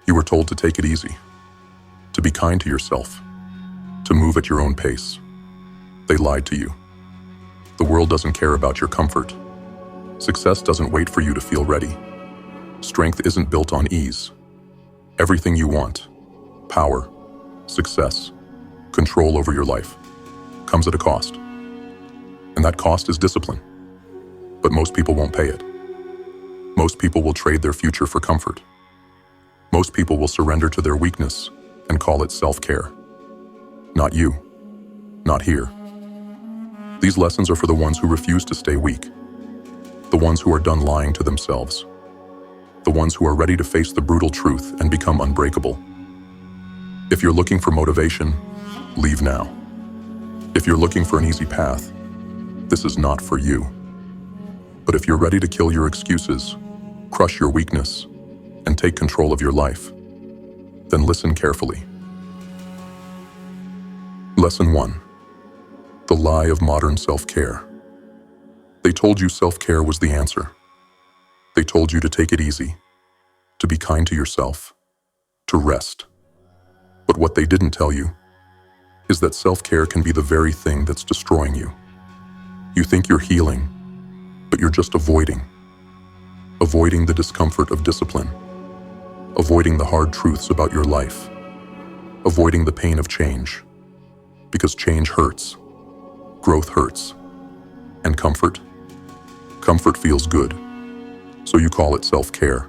You were told to take it easy, to be kind to yourself, to move at your own pace. They lied to you. The world doesn't care about your comfort. Success doesn't wait for you to feel ready. Strength isn't built on ease. Everything you want, power, success, control over your life, comes at a cost. And that cost is discipline. But most people won't pay it. Most people will trade their future for comfort. Most people will surrender to their weakness and call it self-care. Not you. Not here. These lessons are for the ones who refuse to stay weak. The ones who are done lying to themselves. The ones who are ready to face the brutal truth and become unbreakable. If you're looking for motivation, leave now. If you're looking for an easy path, this is not for you. But if you're ready to kill your excuses, crush your weakness, and take control of your life, then listen carefully. Lesson 1. The lie of modern self-care. They told you self-care was the answer. They told you to take it easy, to be kind to yourself, to rest. But what they didn't tell you is that self-care can be the very thing that's destroying you. You think you're healing, but you're just avoiding the discomfort of discipline, avoiding the hard truths about your life, avoiding the pain of change, because change hurts, growth hurts, and comfort feels good, so you call it self-care.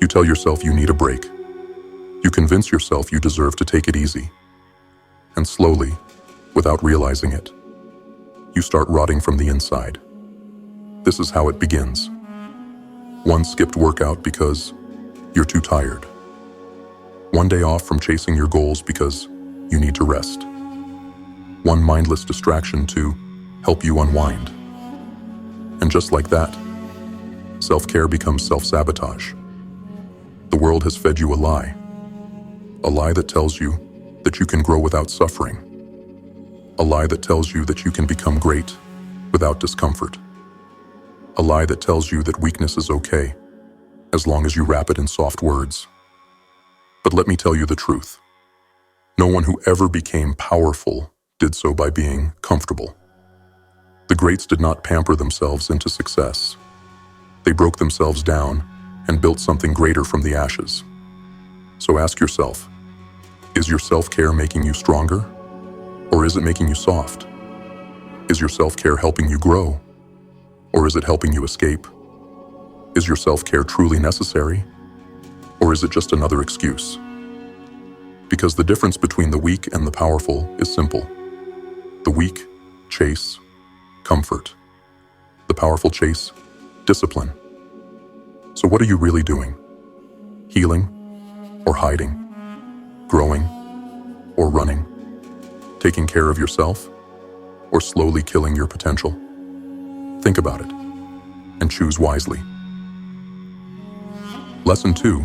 You tell yourself you need a break. You convince yourself you deserve to take it easy. And slowly, without realizing it, you start rotting from the inside. This is how it begins. One skipped workout because you're too tired. One day off from chasing your goals because you need to rest. One mindless distraction to help you unwind. And just like that, self-care becomes self-sabotage. The world has fed you a lie that tells you that you can grow without suffering. A lie that tells you that you can become great without discomfort. A lie that tells you that weakness is okay, as long as you wrap it in soft words. But let me tell you the truth. No one who ever became powerful did so by being comfortable. The greats did not pamper themselves into success. They broke themselves down and built something greater from the ashes. So ask yourself, is your self-care making you stronger? Or is it making you soft? Is your self-care helping you grow? Or is it helping you escape? Is your self-care truly necessary? Or is it just another excuse? Because the difference between the weak and the powerful is simple. The weak chase comfort. The powerful chase discipline. So what are you really doing? Healing or hiding? Growing or running? Taking care of yourself or slowly killing your potential? Think about it and choose wisely. Lesson 2.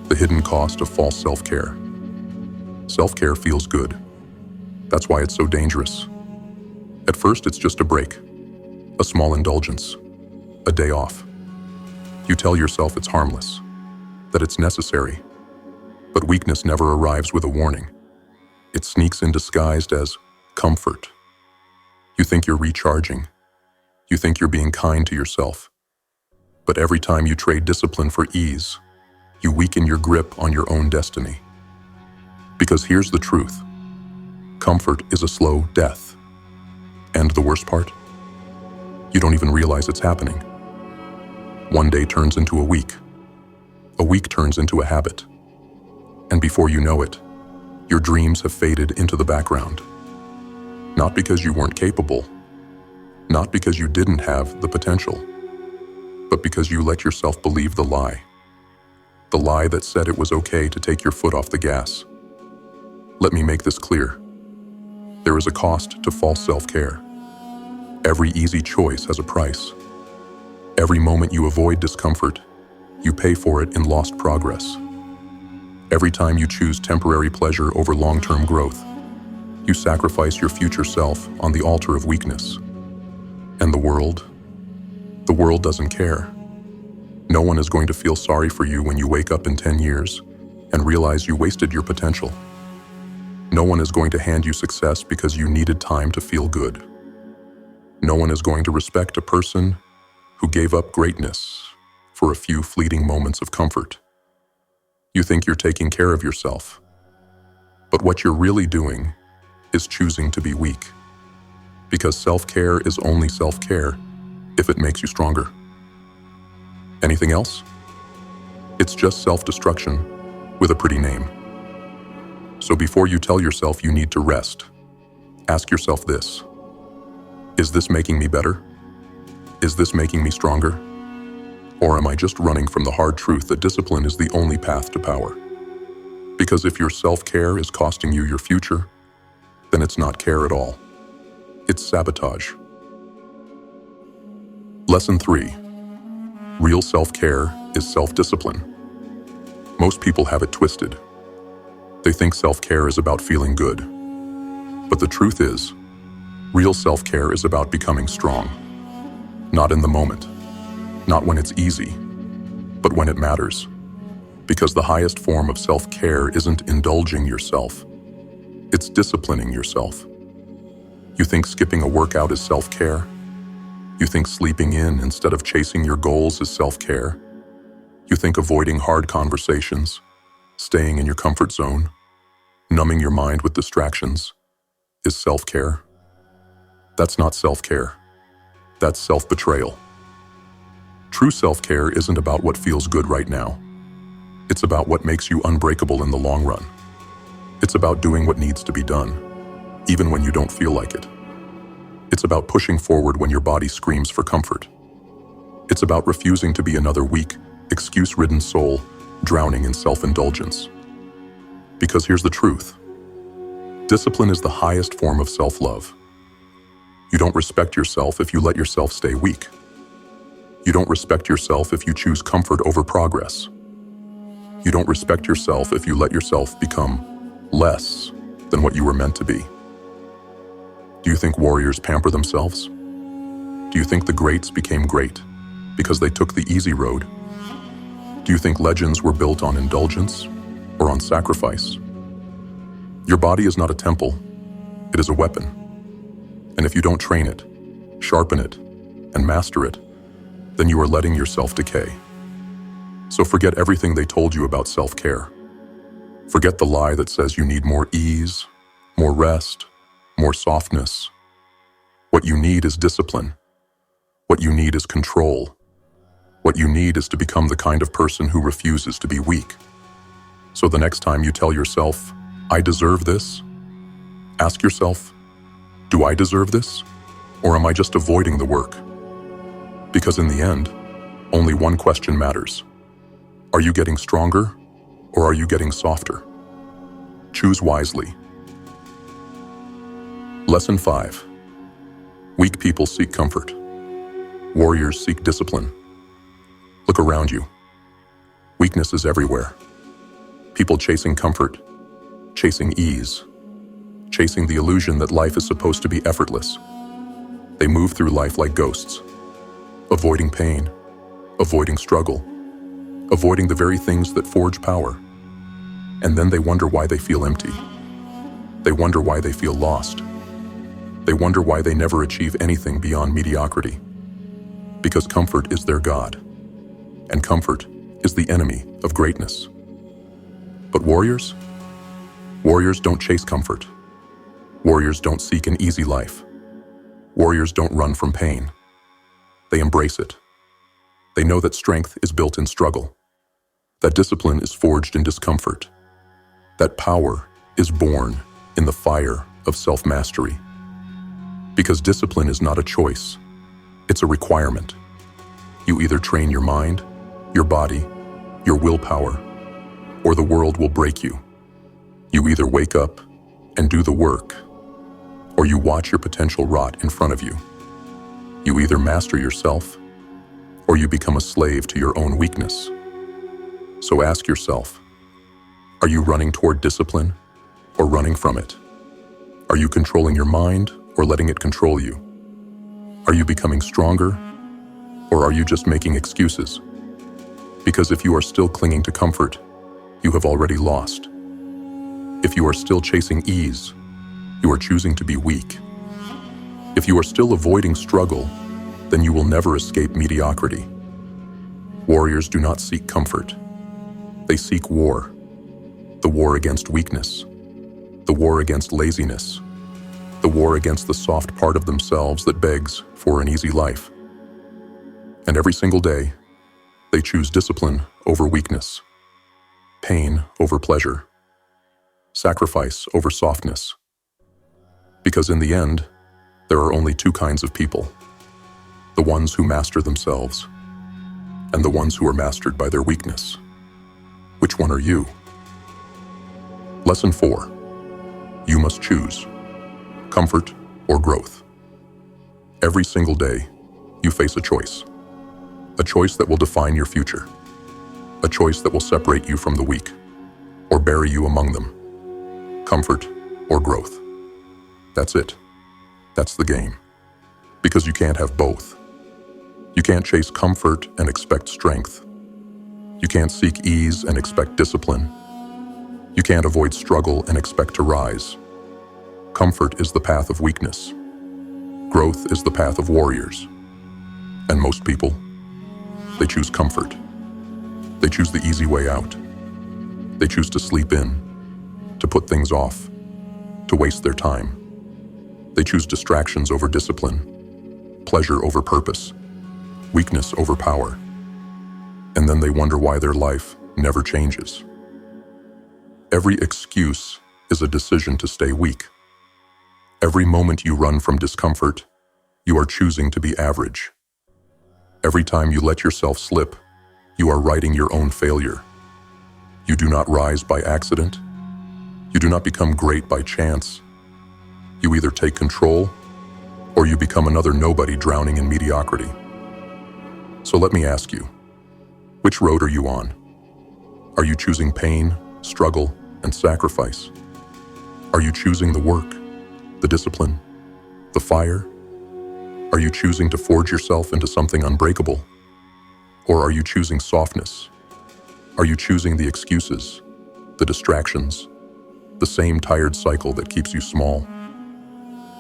The hidden cost of false self-care. Self-care feels good. That's why it's so dangerous. At first, it's just a break, a small indulgence, a day off. You tell yourself it's harmless, that it's necessary. But weakness never arrives with a warning. It sneaks in disguised as comfort. You think you're recharging. You think you're being kind to yourself. But every time you trade discipline for ease, you weaken your grip on your own destiny. Because here's the truth. Comfort is a slow death. And the worst part? You don't even realize it's happening. One day turns into a week. A week turns into a habit. And before you know it, your dreams have faded into the background. Not because you weren't capable, not because you didn't have the potential, but because you let yourself believe the lie. The lie that said it was okay to take your foot off the gas. Let me make this clear. There is a cost to false self-care. Every easy choice has a price. Every moment you avoid discomfort, you pay for it in lost progress. Every time you choose temporary pleasure over long-term growth, you sacrifice your future self on the altar of weakness. And the world doesn't care. No one is going to feel sorry for you when you wake up in 10 years and realize you wasted your potential. No one is going to hand you success because you needed time to feel good. No one is going to respect a person who gave up greatness for a few fleeting moments of comfort. You think you're taking care of yourself, but what you're really doing is choosing to be weak. Because self-care is only self-care if it makes you stronger. Anything else? It's just self-destruction with a pretty name. So before you tell yourself you need to rest, ask yourself this: is this making me better? Is this making me stronger? Or am I just running from the hard truth that discipline is the only path to power? Because if your self-care is costing you your future, then it's not care at all. It's sabotage. Lesson 3. Real self-care is self-discipline. Most people have it twisted. They think self-care is about feeling good. But the truth is, real self-care is about becoming strong. Not in the moment, not when it's easy, but when it matters. Because the highest form of self-care isn't indulging yourself. It's disciplining yourself. You think skipping a workout is self-care? You think sleeping in instead of chasing your goals is self-care? You think avoiding hard conversations, staying in your comfort zone, numbing your mind with distractions is self-care? That's not self-care. That's self-betrayal. True self-care isn't about what feels good right now. It's about what makes you unbreakable in the long run. It's about doing what needs to be done, even when you don't feel like it. It's about pushing forward when your body screams for comfort. It's about refusing to be another weak, excuse-ridden soul drowning in self-indulgence. Because here's the truth. Discipline is the highest form of self-love. You don't respect yourself if you let yourself stay weak. You don't respect yourself if you choose comfort over progress. You don't respect yourself if you let yourself become less than what you were meant to be. Do you think warriors pamper themselves? Do you think the greats became great because they took the easy road? Do you think legends were built on indulgence or on sacrifice? Your body is not a temple, it is a weapon. And if you don't train it, sharpen it, and master it, then you are letting yourself decay. So forget everything they told you about self-care. Forget the lie that says you need more ease, more rest, more softness. What you need is discipline. What you need is control. What you need is to become the kind of person who refuses to be weak. So the next time you tell yourself, "I deserve this," ask yourself, do I deserve this? Or am I just avoiding the work? Because in the end, only one question matters. Are you getting stronger or are you getting softer? Choose wisely. Lesson 5. Weak people seek comfort. Warriors seek discipline. Look around you. Weakness is everywhere. People chasing comfort, chasing ease, chasing the illusion that life is supposed to be effortless. They move through life like ghosts, avoiding pain, avoiding struggle, avoiding the very things that forge power. And then they wonder why they feel empty. They wonder why they feel lost. They wonder why they never achieve anything beyond mediocrity. Because comfort is their god, and comfort is the enemy of greatness. But warriors? Warriors don't chase comfort. Warriors don't seek an easy life. Warriors don't run from pain. They embrace it. They know that strength is built in struggle, that discipline is forged in discomfort, that power is born in the fire of self-mastery. Because discipline is not a choice, it's a requirement. You either train your mind, your body, your willpower, or the world will break you. You either wake up and do the work, or you watch your potential rot in front of you. You either master yourself, or you become a slave to your own weakness. So ask yourself, are you running toward discipline or running from it? Are you controlling your mind or letting it control you? Are you becoming stronger or are you just making excuses? Because if you are still clinging to comfort, you have already lost. If you are still chasing ease, you are choosing to be weak. If you are still avoiding struggle, then you will never escape mediocrity. Warriors do not seek comfort. They seek war. The war against weakness. The war against laziness. The war against the soft part of themselves that begs for an easy life. And every single day, they choose discipline over weakness, pain over pleasure, sacrifice over softness. Because in the end, there are only two kinds of people: the ones who master themselves and the ones who are mastered by their weakness. Which one are you? Lesson 4. You must choose comfort or growth. Every single day, you face a choice that will define your future, a choice that will separate you from the weak or bury you among them. Comfort or growth. That's it. That's the game. Because you can't have both. You can't chase comfort and expect strength. You can't seek ease and expect discipline. You can't avoid struggle and expect to rise. Comfort is the path of weakness. Growth is the path of warriors. And most people, they choose comfort. They choose the easy way out. They choose to sleep in, to put things off, to waste their time. They choose distractions over discipline, pleasure over purpose, weakness over power. And then they wonder why their life never changes. Every excuse is a decision to stay weak. Every moment you run from discomfort, you are choosing to be average. Every time you let yourself slip, you are writing your own failure. You do not rise by accident. You do not become great by chance. You either take control, or you become another nobody drowning in mediocrity. So let me ask you, which road are you on? Are you choosing pain, struggle, and sacrifice? Are you choosing the work, the discipline, the fire? Are you choosing to forge yourself into something unbreakable? Or are you choosing softness? Are you choosing the excuses, the distractions, the same tired cycle that keeps you small?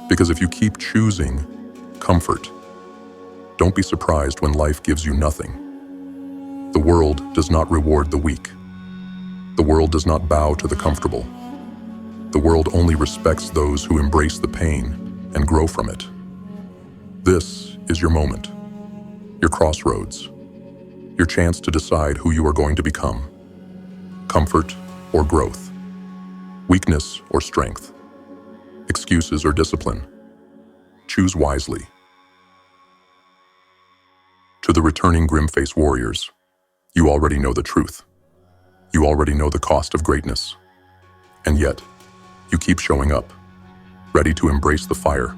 Because if you keep choosing comfort, don't be surprised when life gives you nothing. The world does not reward the weak. The world does not bow to the comfortable. The world only respects those who embrace the pain and grow from it. This is your moment, your crossroads, your chance to decide who you are going to become. Comfort or growth, weakness or strength, excuses or discipline. Choose wisely. To the returning GrimFace warriors, you already know the truth. You already know the cost of greatness. And yet, you keep showing up, ready to embrace the fire.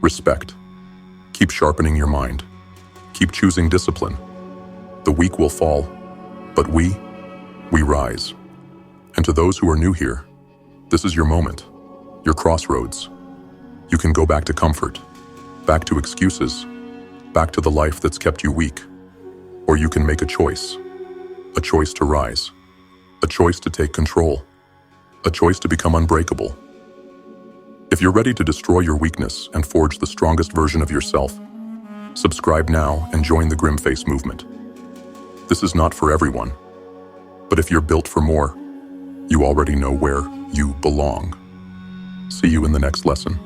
Respect. Keep sharpening your mind. Keep choosing discipline. The weak will fall, but we rise. And to those who are new here, this is your moment, your crossroads. You can go back to comfort, back to excuses, back to the life that's kept you weak. Or you can make a choice to rise, a choice to take control, a choice to become unbreakable. If you're ready to destroy your weakness and forge the strongest version of yourself, subscribe now and join the GrimFace movement. This is not for everyone, but if you're built for more, you already know where you belong. See you in the next lesson.